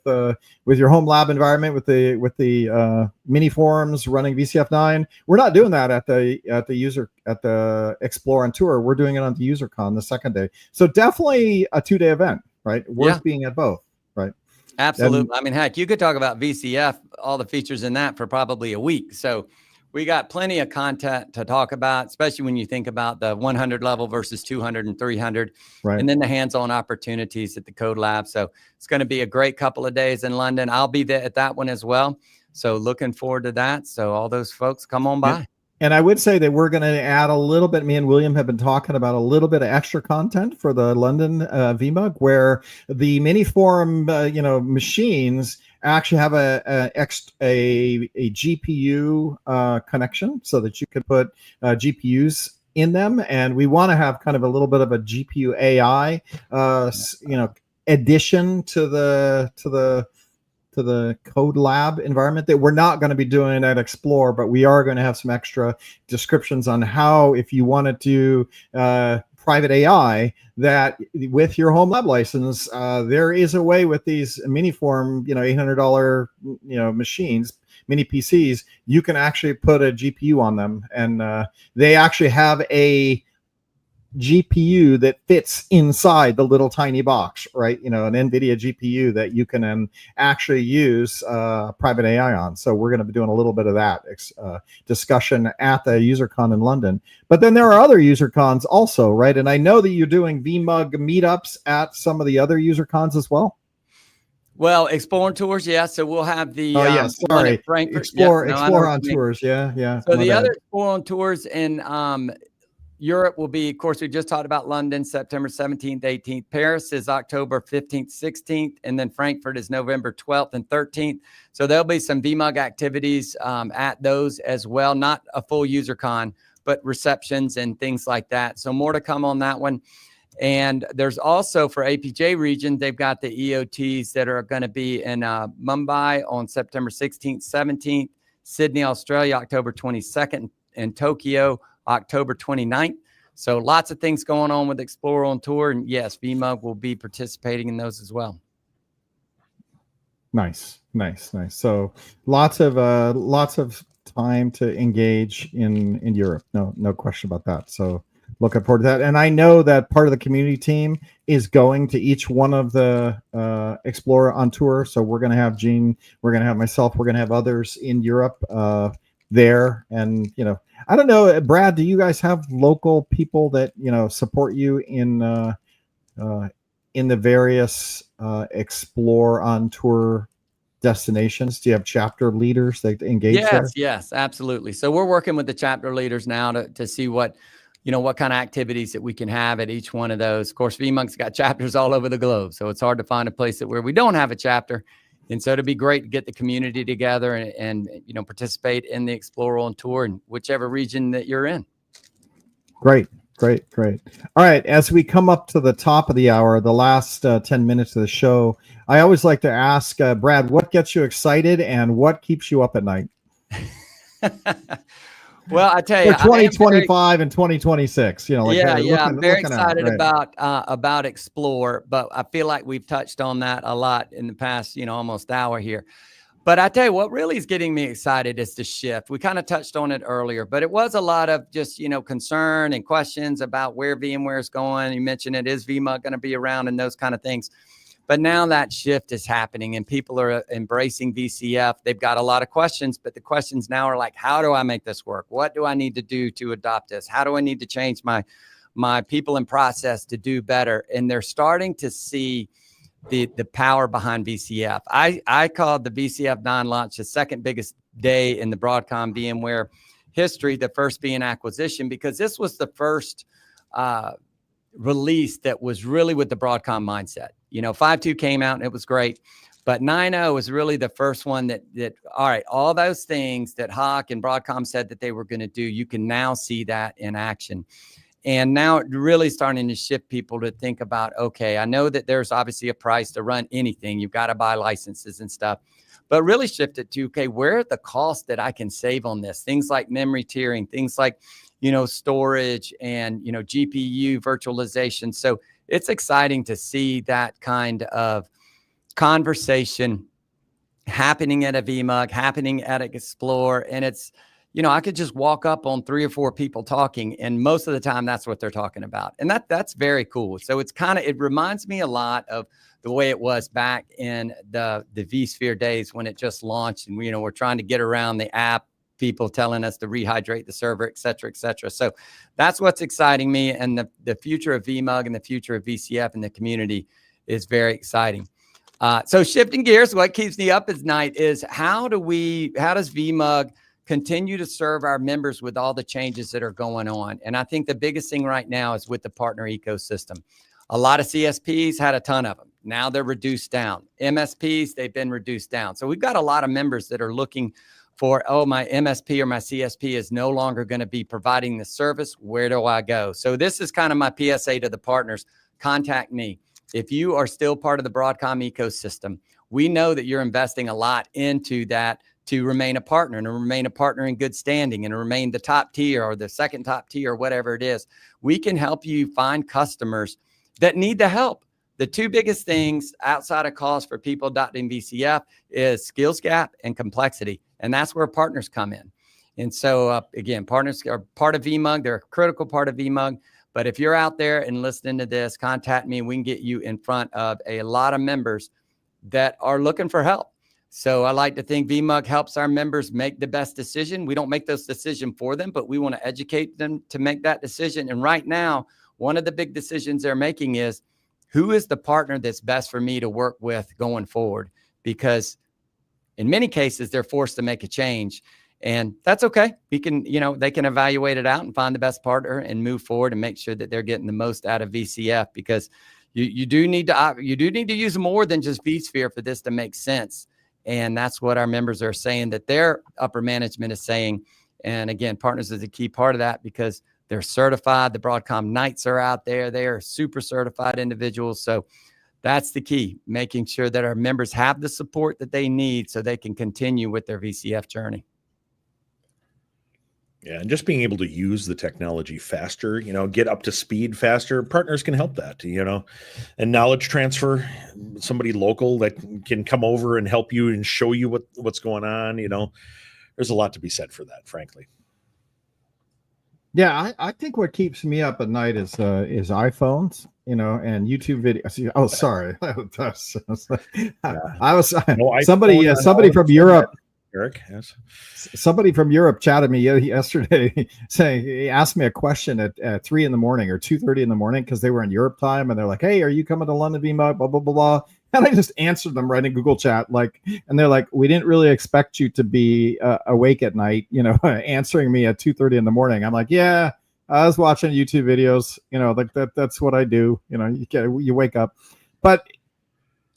your home lab environment, with the mini forums running VCF9, we're not doing that at the Explore on Tour. We're doing it on the UserCon the second day. So definitely a 2-day event, right? Worth being at both, right? Absolutely. I mean, heck, you could talk about VCF, all the features in that for probably a week. So we got plenty of content to talk about, especially when you think about the 100 level versus 200 and 300, Right. and then the hands-on opportunities at the Code Lab. So it's going to be a great couple of days in London. I'll be there at that one as well. So looking forward to that. So all those folks, come on by. And I would say that we're going to add a little bit. Me and William have been talking about a little bit of extra content for the London VMUG, where the mini forum, machines actually have a GPU connection, so that you could put GPUs in them. And we want to have kind of a little bit of a GPU AI, addition to the Code Lab environment that we're not going to be doing at Explore, but we are going to have some extra descriptions on how, if you want to do private AI, that with your home lab license, there is a way with these mini-form, $800, machines, mini PCs, you can actually put a GPU on them, and they actually have a GPU that fits inside the little tiny box, right? An NVIDIA GPU that you can actually use private AI on. So we're going to be doing a little bit of that discussion at the UserCon in London. But then there are other UserCons also, right? And I know that you're doing VMUG meetups at some of the other UserCons as well. Well, Explore on Tours, yeah. So we'll have the one at Frankfurt. Explore on Tours, yeah. So the other Explore on Tours in Europe will be, of course, we just talked about London, September 17th, 18th. Paris is October 15th, 16th. And then Frankfurt is November 12th and 13th. So there'll be some VMUG activities at those as well. Not a full UserCon, but receptions and things like that. So more to come on that one. And there's also, for APJ region, they've got the EOTs that are going to be in Mumbai on September 16th, 17th, Sydney, Australia, October 22nd, and Tokyo, October 29th. So lots of things going on with Explorer on Tour. And yes, VMUG will be participating in those as well. Nice. So lots of time to engage in Europe. No question about that. So looking forward to that. And I know that part of the community team is going to each one of the Explorer on Tour. So we're going to have Gene, we're going to have myself, we're going to have others in Europe there. And, I don't know, Brad, do you guys have local people that, support you in the various Explore on Tour destinations? Do you have chapter leaders that engage there? Yes, absolutely. So we're working with the chapter leaders now to see what kind of activities that we can have at each one of those. Of course, VMUG's got chapters all over the globe, so it's hard to find a place where we don't have a chapter. And so it'd be great to get the community together and participate in the Explorer on Tour in whichever region that you're in. Great. All right. As we come up to the top of the hour, the last 10 minutes of the show, I always like to ask Brad, what gets you excited and what keeps you up at night? Well, I tell you, for 2025 and 2026, I'm very excited about Explore, but I feel like we've touched on that a lot in the past, almost hour here. But I tell you what really is getting me excited is the shift. We kind of touched on it earlier, but it was a lot of just, concern and questions about where VMware is going. You mentioned it, is VMUG going to be around and those kind of things. But now that shift is happening and people are embracing VCF. They've got a lot of questions, but the questions now are like, how do I make this work? What do I need to do to adopt this? How do I need to change my people and process to do better? And they're starting to see the power behind VCF. I called the VCF 9 launch the second biggest day in the Broadcom VMware history, the first being acquisition, because this was the first release that was really with the Broadcom mindset. 5.2 came out and it was great, but 9.0 was really the first one that all right, all those things that Hawk and Broadcom said that they were going to do, you can now see that in action. And now it's really starting to shift people to think about, okay, I know that there's obviously a price to run anything. You've got to buy licenses and stuff, but really shift it to, okay, where are the costs that I can save on this? Things like memory tiering, things like, storage and, GPU virtualization. So it's exciting to see that kind of conversation happening at a VMUG, happening at Explore. And it's, I could just walk up on 3 or 4 people talking, and most of the time that's what they're talking about. And that's very cool. So it reminds me a lot of the way it was back in the vSphere days when it just launched, and we're trying to get around the app, people telling us to rehydrate the server, et cetera, et cetera. So that's what's exciting me. And the future of VMUG and the future of VCF and the community is very exciting. So shifting gears, what keeps me up at night is how does VMUG continue to serve our members with all the changes that are going on? And I think the biggest thing right now is with the partner ecosystem. A lot of CSPs had a ton of them. Now they're reduced down. MSPs, they've been reduced down. So we've got a lot of members that are looking for, my MSP or my CSP is no longer going to be providing the service. Where do I go? So this is kind of my PSA to the partners. Contact me. If you are still part of the Broadcom ecosystem, we know that you're investing a lot into that to remain a partner and to remain a partner in good standing and to remain the top tier or the second top tier or whatever it is. We can help you find customers that need the help. The 2 biggest things outside of cost for people adopting VCF is skills gap and complexity. And that's where partners come in. And so again, partners are part of VMUG. They're a critical part of VMUG. But if you're out there and listening to this, contact me and we can get you in front of a lot of members that are looking for help. So I like to think VMUG helps our members make the best decision. We don't make those decisions for them, but we want to educate them to make that decision. And right now, one of the big decisions they're making is, who is the partner that's best for me to work with going forward? Because in many cases, they're forced to make a change. And that's okay. We can, they can evaluate it out and find the best partner and move forward and make sure that they're getting the most out of VCF, because you do need to use more than just vSphere for this to make sense. And that's what our members are saying, that their upper management is saying. And again, partners is a key part of that because they're certified. The Broadcom Knights are out there. They are super certified individuals. So that's the key, making sure that our members have the support that they need so they can continue with their VCF journey. Yeah, and just being able to use the technology faster, get up to speed faster, partners can help that, and knowledge transfer, somebody local that can come over and help you and show you what's going on, there's a lot to be said for that, frankly. Yeah, I think what keeps me up at night is iPhones, and YouTube videos. Oh, sorry. Somebody from Europe. Eric, yes. Somebody from Europe chatted me yesterday saying, he asked me a question at 3 a.m. or 2:30 a.m. because they were in Europe time, and they're like, "Hey, are you coming to London VMUG? Blah blah blah blah." And I just answered them right in Google Chat, and they're like, "We didn't really expect you to be awake at night, answering me at 2:30 in the morning." I'm like, "Yeah, I was watching YouTube videos, that's what I do. You wake up." But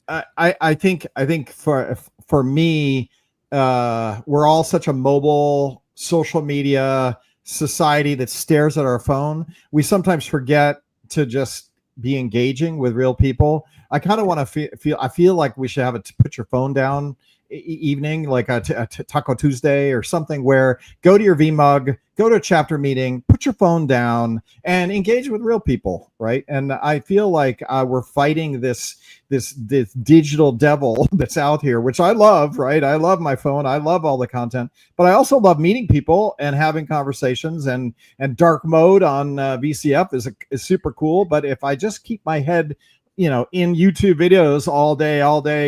I think for me, we're all such a mobile social media society that stares at our phone. We sometimes forget to just be engaging with real people. I kind of want to I feel like we should have a put your phone down evening, like a Taco Tuesday or something, where go to your VMUG, go to a chapter meeting, put your phone down and engage with real people, right? And I feel like we're fighting this digital devil that's out here, which I love, right? I love my phone. I love all the content, but I also love meeting people and having conversations, and dark mode on VCF is super cool. But if I just keep my head, in YouTube videos all day,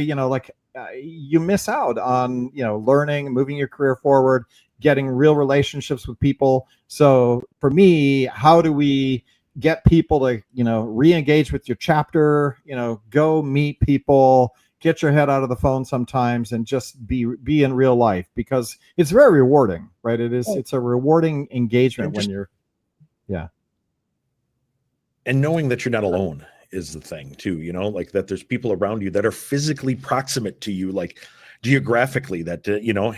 you miss out on, learning, moving your career forward, getting real relationships with people. So for me, how do we get people to, re-engage with your chapter, go meet people, get your head out of the phone sometimes and just be in real life, because it's very rewarding, right? It's a rewarding engagement when you're, yeah. And knowing that you're not alone is the thing too, like that there's people around you that are physically proximate to you, like geographically, that,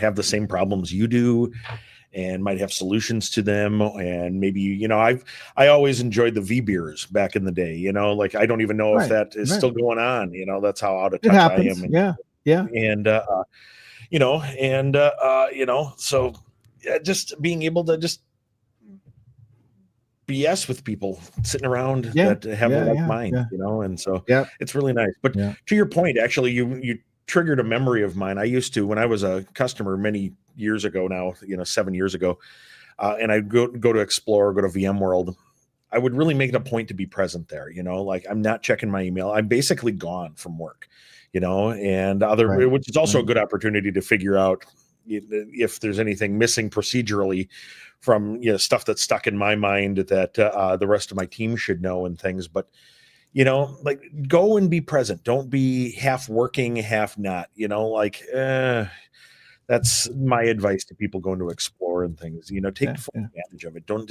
have the same problems you do and might have solutions to them. And maybe, I always enjoyed the V beers back in the day, like I don't even know if that is still going on, that's how out of touch I am. Yeah. And, so just being able to just BS with people sitting around that have a like mind, and so it's really nice. But to your point, actually, you triggered a memory of mine. I used to, when I was a customer many years ago now, 7 years ago, and I'd go to Explore, go to VMworld. I would really make it a point to be present there. Like I'm not checking my email. I'm basically gone from work, and Right. which is also a good opportunity to figure out if there's anything missing procedurally from stuff that's stuck in my mind that the rest of my team should know and things. But like go and be present. Don't be half working, half not. That's my advice to people going to Explore and things. Take full advantage of it. Don't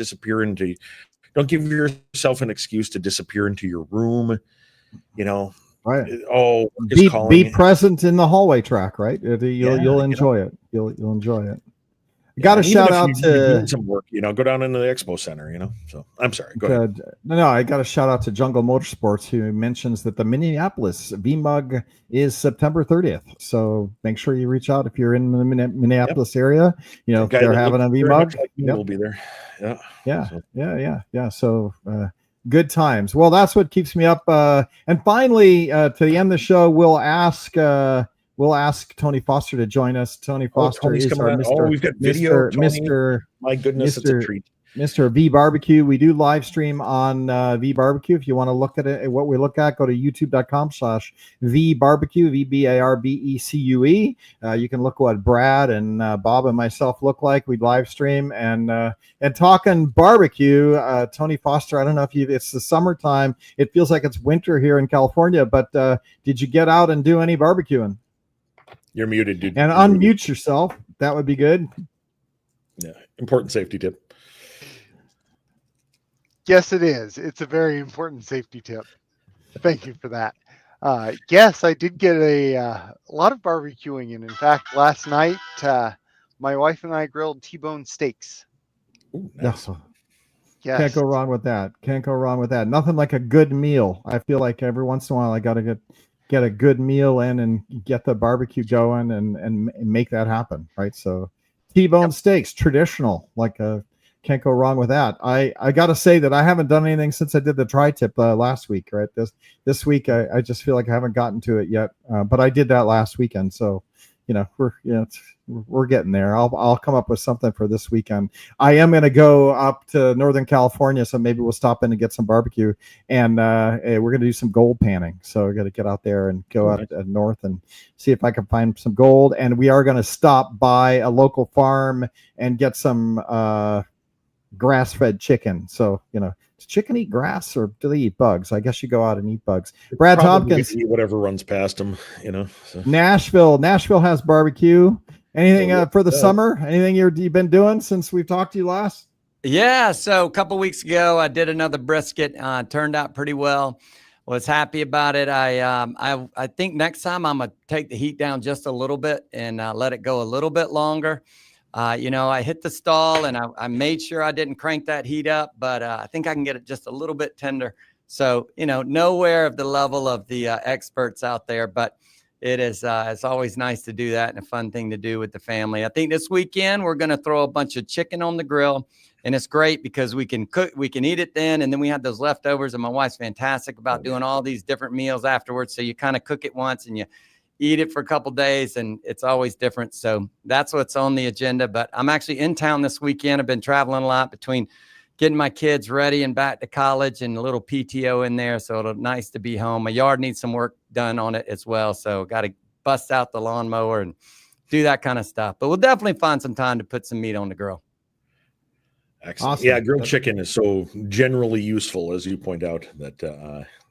give yourself an excuse to disappear into your room. Right. Oh, be present in the hallway track, right? You'll enjoy it. You'll enjoy it. Got to shout out to doing some work, go down into the expo center, So I'm sorry. Go ahead. No, I got to shout out to Jungle Motorsports, who mentions that the Minneapolis VMUG is September 30th. So make sure you reach out if you're in the Minneapolis area. They're having a VMUG. We'll be there. Yeah. So good times. Well, that's what keeps me up. And finally, to the end of the show, we'll ask Tony Foster to join us. Tony Foster is our Mr. We've got video. Mr. My goodness, it's a treat. Mr. V Barbecue. We do live stream on V Barbecue. If you want to look at it, what we look at, go to youtube.com/V Barbecue, VBARBECUE. You can look what Brad and Bob and myself look like. We live stream and talking barbecue. Tony Foster, I don't know if it's the summertime. It feels like it's winter here in California, but did you get out and do any barbecuing? You're muted, dude. And unmute yourself. That would be good. Yeah. Important safety tip. Yes, it is. It's a very important safety tip. Thank you for that. Yes, I did get a lot of barbecuing in. In fact, last night, my wife and I grilled T-bone steaks. Ooh, nice. Yes. Can't go wrong with that. Nothing like a good meal. I feel like every once in a while I got to get a good meal in and get the barbecue going and make that happen, right? So T-bone steaks, traditional, can't go wrong with that. I got to say that I haven't done anything since I did the tri-tip last week, right? This week I just feel like I haven't gotten to it yet, but I did that last weekend. So we're getting there. I'll come up with something for this weekend. I am going to go up to Northern California, so maybe we'll stop in and get some barbecue, and we're going to do some gold panning. So we got to get out there and go out north and see if I can find some gold. And we are going to stop by a local farm and get some grass-fed chicken. So does chicken eat grass or do they eat bugs? I guess you go out and eat bugs. Brad Tompkins, eat whatever runs past them. So. Nashville has barbecue. Anything for the summer? Anything you've been doing since we've talked to you last? Yeah. So a couple weeks ago, I did another brisket. Turned out pretty well. Was happy about it. I think next time I'm gonna take the heat down just a little bit and let it go a little bit longer. I hit the stall and I made sure I didn't crank that heat up, but I think I can get it just a little bit tender. So, nowhere of the level of the experts out there, but it's always nice to do that and a fun thing to do with the family. I think this weekend we're going to throw a bunch of chicken on the grill, and it's great because we can eat it then. And then we have those leftovers, and my wife's fantastic about doing all these different meals afterwards. So you kind of cook it once and you eat it for a couple days, and it's always different. So that's what's on the agenda. But I'm actually in town this weekend. I've been traveling a lot between getting my kids ready and back to college and a little PTO in there. So it's nice to be home. My yard needs some work done on it as well. So got to bust out the lawnmower and do that kind of stuff. But we'll definitely find some time to put some meat on the grill. Excellent. Awesome. Yeah, grilled chicken is so generally useful, as you point out, that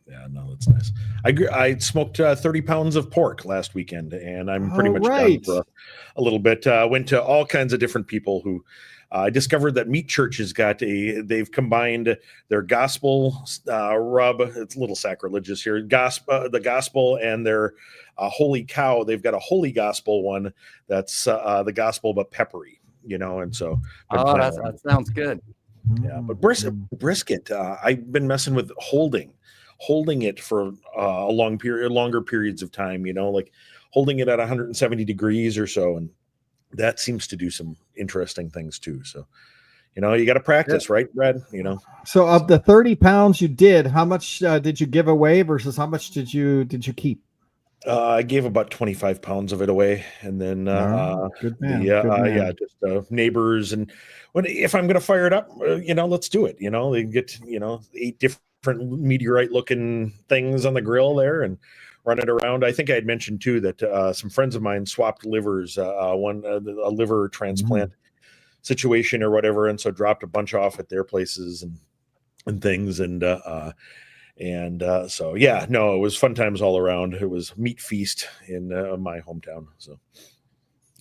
yeah, no, that's nice. I smoked 30 pounds of pork last weekend, and I'm pretty much done for a little bit. Went to all kinds of different people who I discovered that Meat Church has they've combined their gospel rub. It's a little sacrilegious here. The gospel and their holy cow. They've got a holy gospel one that's the gospel but peppery, and so. That sounds good. Yeah, but brisket. I've been messing with holding it for longer periods of time, like holding it at 170 degrees or so. And that seems to do some interesting things too. So, you got to practice, right, Brad? So of the 30 pounds you did, how much did you give away versus how much did you keep? I gave about 25 pounds of it away, and then good man. Good man. just neighbors, and if I'm going to fire it up, let's do it. They get 8 different meteorite-looking things on the grill there, and run it around. I think I had mentioned too that some friends of mine swapped livers, a liver transplant situation or whatever, and so dropped a bunch off at their places and things, so yeah, no, it was fun times all around. It was meat feast in my hometown. So,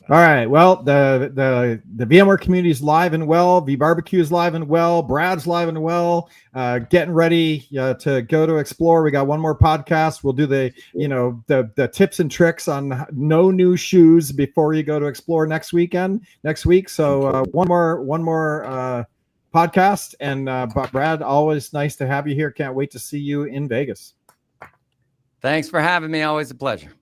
all right. Well, the VMware community is live and well. VBarbecue is live and well. Brad's live and well. Getting ready to go to explore. We got one more podcast. We'll do the tips and tricks on no new shoes before you go to explore next week. So one more podcast. And Brad, always nice to have you here. Can't wait to see you in Vegas. Thanks for having me. Always a pleasure.